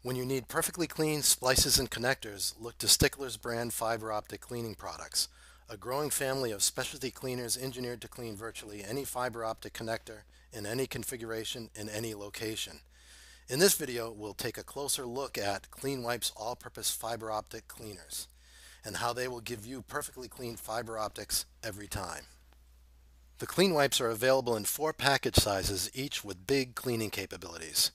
When you need perfectly clean splices and connectors, look to Sticklers brand fiber optic cleaning products, a growing family of specialty cleaners engineered to clean virtually any fiber optic connector in any configuration in any location. In this video, we'll take a closer look at CleanWipes all-purpose fiber optic cleaners and how they will give you perfectly clean fiber optics every time. The CleanWipes are available in 4 package sizes, each with big cleaning capabilities.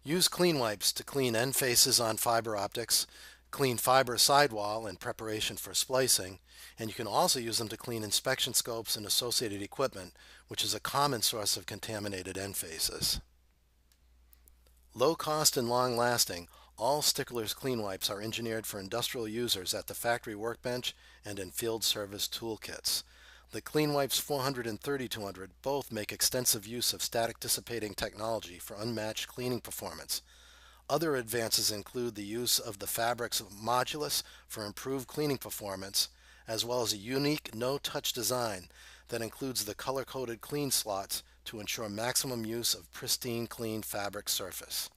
Use CleanWipes to clean end faces on fiber optics, clean fiber sidewall in preparation for splicing, and you can also use them to clean inspection scopes and associated equipment, which is a common source of contaminated end faces. Low cost and long lasting, all Sticklers CleanWipes are engineered for industrial users at the factory workbench and in field service toolkits. The CleanWipes 400 and 3200 both make extensive use of static dissipating technology for unmatched cleaning performance. Other advances include the use of the fabric's modulus for improved cleaning performance, as well as a unique no-touch design that includes the color-coded clean slots to ensure maximum use of pristine clean fabric surface.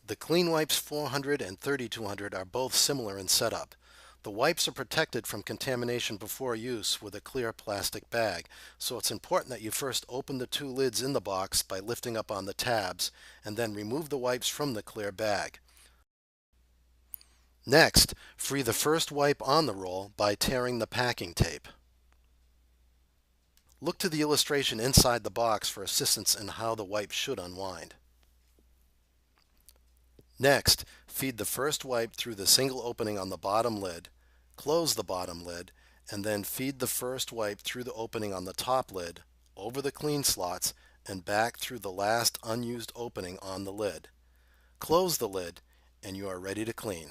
The CleanWipes 400 and 3200 are both similar in setup. The wipes are protected from contamination before use with a clear plastic bag, so it's important that you first open the 2 lids in the box by lifting up on the tabs and then remove the wipes from the clear bag. Next, free the first wipe on the roll by tearing the packing tape. Look to the illustration inside the box for assistance in how the wipe should unwind. Next, feed the first wipe through the single opening on the bottom lid, close the bottom lid, and then feed the first wipe through the opening on the top lid, over the clean slots, and back through the last unused opening on the lid. Close the lid, and you are ready to clean.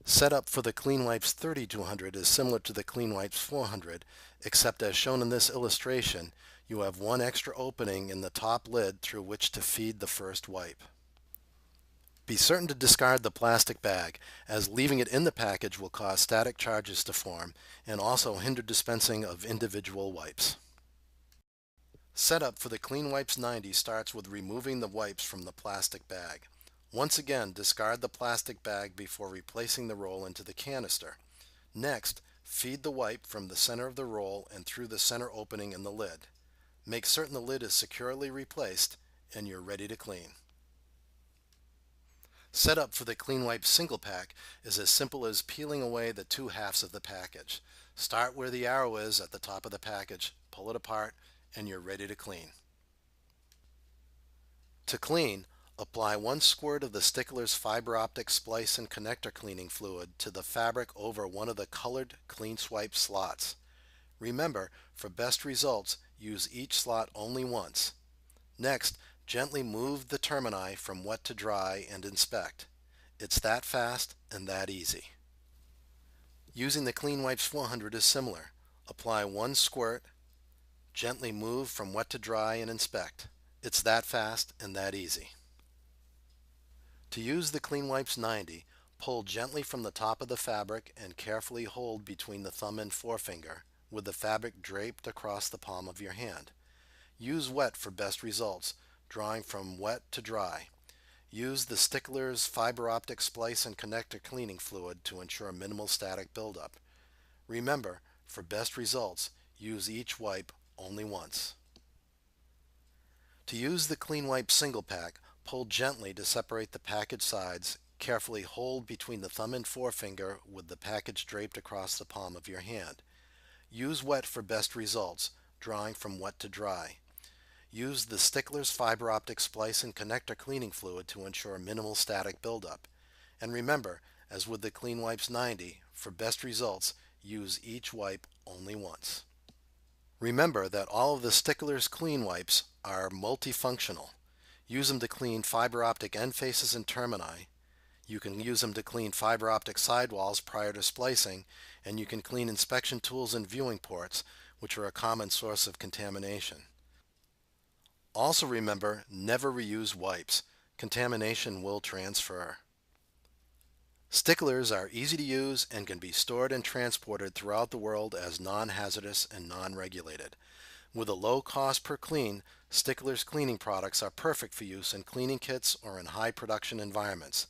Setup for the CleanWipes 3200 is similar to the CleanWipes 400, except as shown in this illustration, you have one extra opening in the top lid through which to feed the first wipe. Be certain to discard the plastic bag, as leaving it in the package will cause static charges to form and also hinder dispensing of individual wipes. Setup for the CleanWipes 90 starts with removing the wipes from the plastic bag. Once again, discard the plastic bag before replacing the roll into the canister. Next, feed the wipe from the center of the roll and through the center opening in the lid. Make certain the lid is securely replaced and you're ready to clean. Setup for the CleanWipes single pack is as simple as peeling away the 2 halves of the package. Start where the arrow is at the top of the package, pull it apart, and you're ready to clean. To clean, apply 1 squirt of the Sticklers fiber optic splice and connector cleaning fluid to the fabric over one of the colored CleanSwipe slots. Remember, for best results, use each slot only once. Next, gently move the termini from wet to dry and inspect. It's that fast and that easy. Using the CleanWipes 400 is similar. Apply 1 squirt, gently move from wet to dry and inspect. It's that fast and that easy. To use the CleanWipes 90, pull gently from the top of the fabric and carefully hold between the thumb and forefinger with the fabric draped across the palm of your hand. Use wet for best results, drawing from wet to dry. Use the Sticklers fiber optic splice and connector cleaning fluid to ensure minimal static buildup. Remember, for best results, use each wipe only once. To use the CleanWipes single pack, pull gently to separate the package sides. Carefully hold between the thumb and forefinger with the package draped across the palm of your hand. Use wet for best results, drawing from wet to dry. Use the Sticklers fiber optic splice and connector cleaning fluid to ensure minimal static buildup. And remember, as with the CleanWipes 90, for best results, use each wipe only once. Remember that all of the Sticklers CleanWipes are multifunctional. Use them to clean fiber optic end faces and termini. You can use them to clean fiber optic sidewalls prior to splicing, and you can clean inspection tools and viewing ports, which are a common source of contamination. Also remember, never reuse wipes. Contamination will transfer. Sticklers are easy to use and can be stored and transported throughout the world as non-hazardous and non-regulated. With a low cost per clean, Sticklers cleaning products are perfect for use in cleaning kits or in high production environments.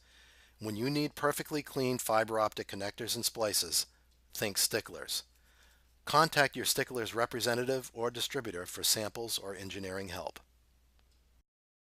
When you need perfectly clean fiber optic connectors and splices, think Sticklers. Contact your Sticklers representative or distributor for samples or engineering help.